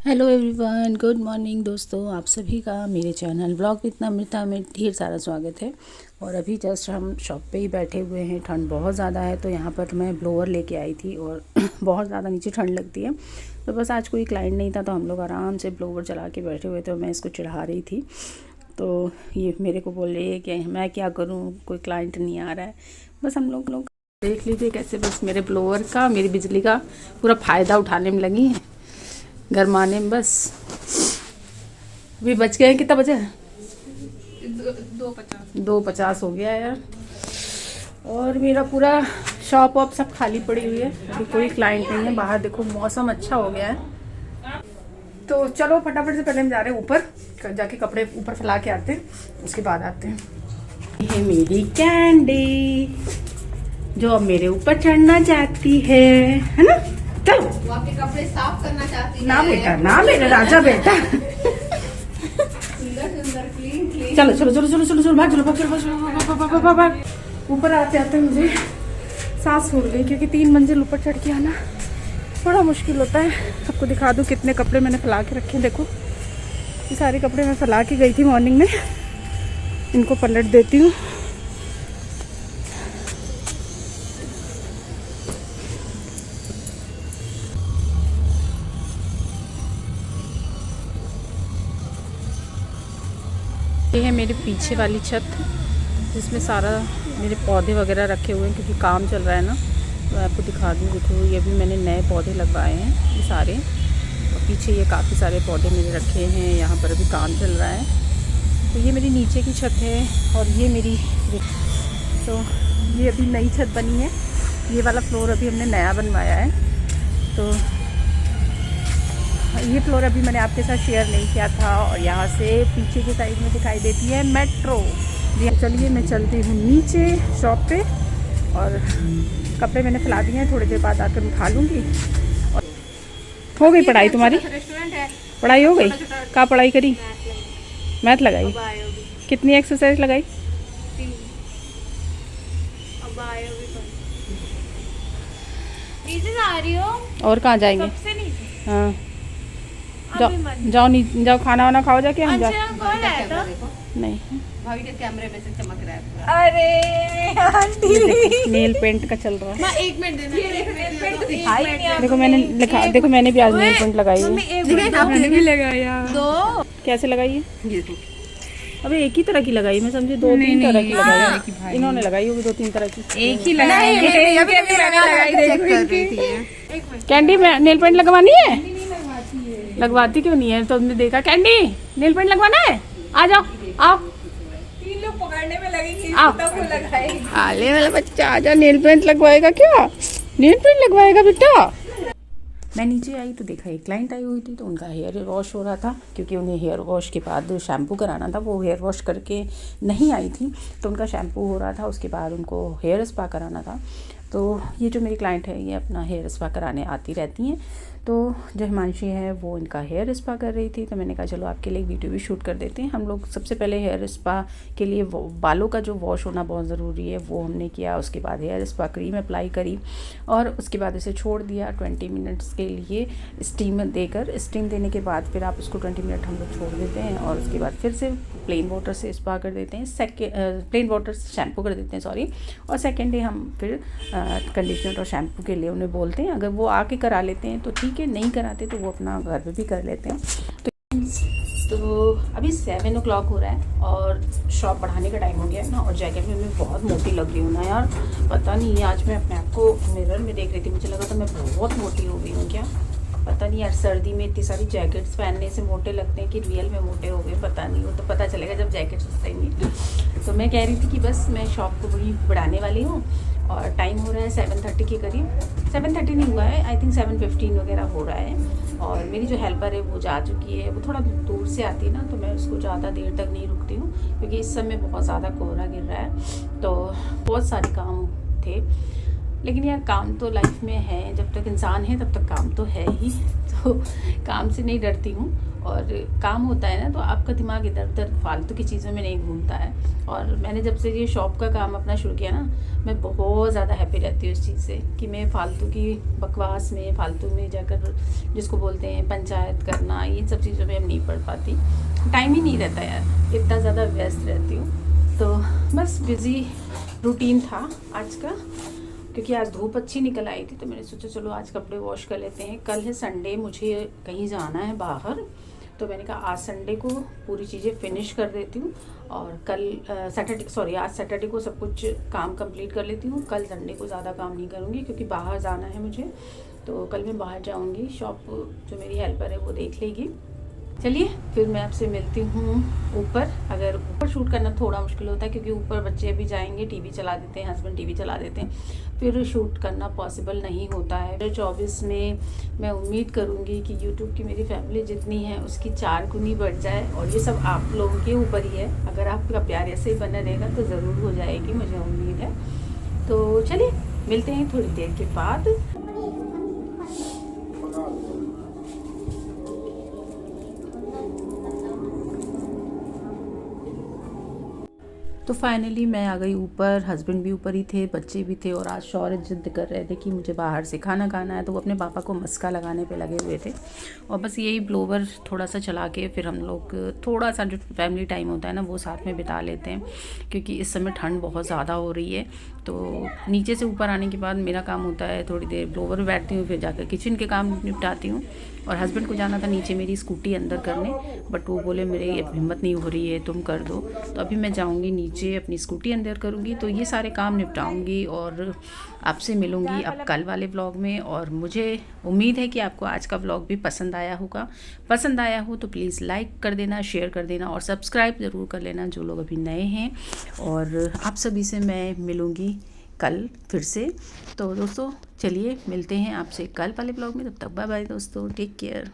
Hello everyone, good morning दोस्तों। आप सभी का मेरे चैनल ब्लॉग विद नम्रता में ढेर सारा स्वागत है। और अभी जस्ट हम शॉप पे ही बैठे हुए हैं। ठंड बहुत ज़्यादा है तो यहाँ पर मैं ब्लोअर लेके आई थी और बहुत ज़्यादा नीचे ठंड लगती है। तो बस आज कोई क्लाइंट नहीं था तो हम लोग आराम से ब्लोअर चला के बैठे हुए थे और मैं इसको चढ़ा रही थी। तो ये मेरे को बोल रही है कि मैं क्या करूँ, कोई क्लाइंट नहीं आ रहा है। बस हम लोग देख लीजिए कैसे बस मेरे ब्लोअर का, मेरी बिजली का पूरा फ़ायदा उठाने में लगी हैं, गरमाने में। बस अभी बच गए हैं, कितना बचे हैं? 2:50 हो गया यार। और मेरा पूरा शॉप वॉप सब खाली पड़ी हुई है, अभी कोई क्लाइंट नहीं है। बाहर देखो मौसम अच्छा हो गया है। तो चलो फटाफट से पहले हम जा रहे हैं ऊपर, जाके कपड़े ऊपर फैला के आते हैं, उसके बाद आते हैं। ये मेरी कैंडी जो अब मेरे ऊपर चढ़ना चाहती है ना। चलो वो आपके कपड़े साफ करना चाहती ना है। बेटा, ना मेरा राजा बेटा। सुंदर सुंदर क्लीन चलो चलो चलो चलो चलो चलो भाग, चलो भाग, चलो भाग, भाग, भाग। ऊपर आते आते मुझे सांस फूल गई, क्योंकि 3 मंजिल ऊपर चढ़ के आना थोड़ा मुश्किल होता है। आपको दिखा दूँ कितने कपड़े मैंने फैला के रखे हैं। देखो ये सारे कपड़े मैं फैला के गई थी मॉर्निंग में, इनको पलट देती हूँ। ये है मेरे पीछे वाली छत, जिसमें सारा मेरे पौधे वगैरह रखे हुए हैं, क्योंकि काम चल रहा है ना। तो आपको दिखा दूँ, देखो ये भी मैंने नए पौधे लगवाए हैं ये सारे। और पीछे ये काफ़ी सारे पौधे मैंने रखे हैं, यहाँ पर अभी काम चल रहा है। तो ये मेरी नीचे की छत है और ये मेरी, तो ये अभी नई छत बनी है। ये वाला फ्लोर अभी हमने नया बनवाया है। तो ये फ्लोर अभी मैंने आपके साथ शेयर नहीं किया था। और यहाँ से पीछे की साइड में दिखाई देती है मेट्रो। चलिए मैं चलती हूँ नीचे शॉप पे, और कपड़े मैंने फैला दिए हैं, थोड़ी देर बाद आकर उठा लूँगी। और हो गई पढ़ाई तुम्हारी? रेस्टोरेंट है। पढ़ाई हो गई? कहाँ पढ़ाई करी? मैथ लगाई? कितनी एक्सरसाइज लगाई? नीचे जा रही हो? और कहाँ जाएंगे? सबसे नीचे। हाँ जाओ नहीं जाओ, खाना वाना खाओ जाके। हम जा कौन है तो? नहीं, भाभी के कैमरे में से चमक रहा है। अरे आंटी नेल पेंट का चल रहा है। मैं 1 मिनट देना। ये देखो नेल पेंट दिखाई नहीं। देखो मैंने लिखा, देखो मैंने भी आज नेल पेंट लगाई है। आपने भी लगाया? 2 कैसे लगाई है? अबे एक ही तरह की लगाई, मैं समझी 2-3 तरह की लगाई। इन्होंने लगाई होगी 2-3 तरह की। एक ही लगाई। कैंडी में नेल पेंट लगवानी है? लगवाती क्यों नहीं है? तो हमने देखा कैंडी नेल पेंट लगवाना है, आ जाओ आओ। 3 लोग पकड़ने में लगेंगे, आओ। तब वो लगाएगी। आले वाला बच्चा आजा, नेल पेंट लगवाएगा क्या? नेल पेंट लगवाएगा बेटा? मैं नीचे आई तो देखा एक क्लाइंट आई हुई थी, तो उनका हेयर वॉश हो रहा था, क्योंकि उन्हें हेयर वॉश के बाद शैम्पू कराना था। वो हेयर वॉश करके नहीं आई थी, तो उनका शैम्पू हो रहा था, उसके बाद उनको हेयर स्पा कराना था। तो ये जो मेरी क्लाइंट है ये अपना हेयर स्पा कराने आती रहती हैं। तो जो हिमांशी है वो इनका हेयर स्पा कर रही थी, तो मैंने कहा चलो आपके लिए एक वीडियो भी शूट कर देते हैं। हम लोग सबसे पहले हेयर स्पा के लिए बालों का जो वॉश होना बहुत ज़रूरी है वो हमने किया। उसके बाद हेयर स्पा क्रीम अप्लाई करी और उसके बाद इसे छोड़ दिया 20 मिनट्स के लिए स्टीम देकर। स्टीम देने के बाद फिर आप उसको 20 मिनट हम लोग छोड़ देते हैं, और उसके बाद फिर से प्लेन वाटर से स्पा कर देते हैं, प्लेन वाटर से शैम्पू कर देते हैं सॉरी। और सेकेंड डे हम फिर कंडीशनर और शैम्पू के लिए उन्हें बोलते हैं। अगर वो आके करा लेते हैं तो ठीक है, नहीं कराते तो वो अपना घर पे भी कर लेते हैं। तो अभी 7 o'clock हो रहा है और शॉप बढ़ाने का टाइम हो गया है ना। और जैकेट में मैं बहुत मोटी लग रही हूँ ना यार, पता नहीं है। आज मैं अपने आप को मिरर में देख रही थी, मुझे लगा था मैं बहुत मोटी हो गई हूँ क्या, पता नहीं यार। सर्दी में इतनी सारी जैकेट्स पहनने से मोटे लगते हैं कि रियल में मोटे हो गए, पता नहीं। वो तो पता चलेगा जब जैकेट्स उतारेंगे। तो मैं कह रही थी कि बस मैं शॉप को बड़ी बढ़ाने वाली हूँ, और टाइम हो रहा है 7:30 के करीब। 7:30 नहीं हुआ है, आई थिंक 7:15 वगैरह हो रहा है। और मेरी जो हेल्पर है वो जा चुकी है, वो थोड़ा दूर से आती है ना, तो मैं उसको ज़्यादा देर तक नहीं रुकती हूँ, क्योंकि इस समय बहुत ज़्यादा कोहरा गिर रहा है। तो बहुत सारे काम थे, लेकिन यार काम तो लाइफ में है, जब तक इंसान है तब तक काम तो है ही। तो तो काम से नहीं डरती हूँ, और काम होता है ना तो आपका दिमाग इधर उधर फालतू की चीज़ों में नहीं घूमता है। और मैंने जब से ये शॉप का काम अपना शुरू किया ना, मैं बहुत ज़्यादा हैप्पी रहती हूँ इस चीज़ से कि मैं फालतू की बकवास में, फालतू में जाकर जिसको बोलते हैं पंचायत करना, ये सब चीज़ों में अब नहीं पढ़ पाती, टाइम ही नहीं रहता यार, इतना ज़्यादा व्यस्त रहती हूँ। तो बस बिज़ी रूटीन था आज का, क्योंकि आज धूप अच्छी निकल आई थी तो मैंने सोचा चलो आज कपड़े वॉश कर लेते हैं। कल है संडे, मुझे कहीं जाना है बाहर, तो मैंने कहा आज संडे को पूरी चीज़ें फिनिश कर देती हूँ, और कल आज सैटरडे को सब कुछ काम कंप्लीट कर लेती हूँ। कल संडे को ज़्यादा काम नहीं करूँगी क्योंकि बाहर जाना है मुझे, तो कल मैं बाहर जाऊँगी, शॉप जो मेरी हेल्पर है वो देख लेगी। चलिए फिर मैं आपसे मिलती हूँ ऊपर। अगर ऊपर शूट करना थोड़ा मुश्किल होता है क्योंकि ऊपर बच्चे भी जाएंगे, टीवी चला देते हैं, हस्बैंड टीवी चला देते हैं, फिर शूट करना पॉसिबल नहीं होता है। 2024 में मैं उम्मीद करूँगी कि यूट्यूब की मेरी फैमिली जितनी है उसकी 4 गुनी बढ़ जाए, और ये सब आप लोगों के ऊपर ही है। अगर आपका प्यार ऐसे ही बना रहेगा तो ज़रूर हो जाएगी, मुझे उम्मीद है। तो चलिए मिलते हैं थोड़ी देर के बाद। तो फाइनली मैं आ गई ऊपर, हस्बैंड भी ऊपर ही थे, बच्चे भी थे, और आज शौर्य जिद कर रहे थे कि मुझे बाहर से खाना खाना है, तो वो अपने पापा को मस्का लगाने पे लगे हुए थे। और बस यही ब्लोवर थोड़ा सा चला के फिर हम लोग थोड़ा सा जो फैमिली टाइम होता है ना वो साथ में बिता लेते हैं, क्योंकि इस समय ठंड बहुत ज़्यादा हो रही है। तो नीचे से ऊपर आने के बाद मेरा काम होता है थोड़ी देर ब्लोवर में बैठती हूँ, फिर जाकर किचन के काम निपटाती हूँ। और हस्बैंड को जाना था नीचे मेरी स्कूटी अंदर करने, बट वो बोले मेरे हिम्मत नहीं हो रही है, तुम कर दो। तो अभी मैं जाऊँगी नीचे, अपनी स्कूटी अंदर करूँगी, तो ये सारे काम निपटाऊँगी और आपसे मिलूँगी अब कल वाले व्लॉग में। और मुझे उम्मीद है कि आपको आज का व्लॉग भी पसंद आया होगा। पसंद आया हो तो प्लीज़ लाइक कर देना, शेयर कर देना, और सब्सक्राइब ज़रूर कर लेना जो लोग अभी नए हैं। और आप सभी से मैं मिलूँगी कल फिर से। तो दोस्तों चलिए मिलते हैं आपसे कल वाले ब्लॉग में, तब तक बाय बाय दोस्तों, टेक केयर।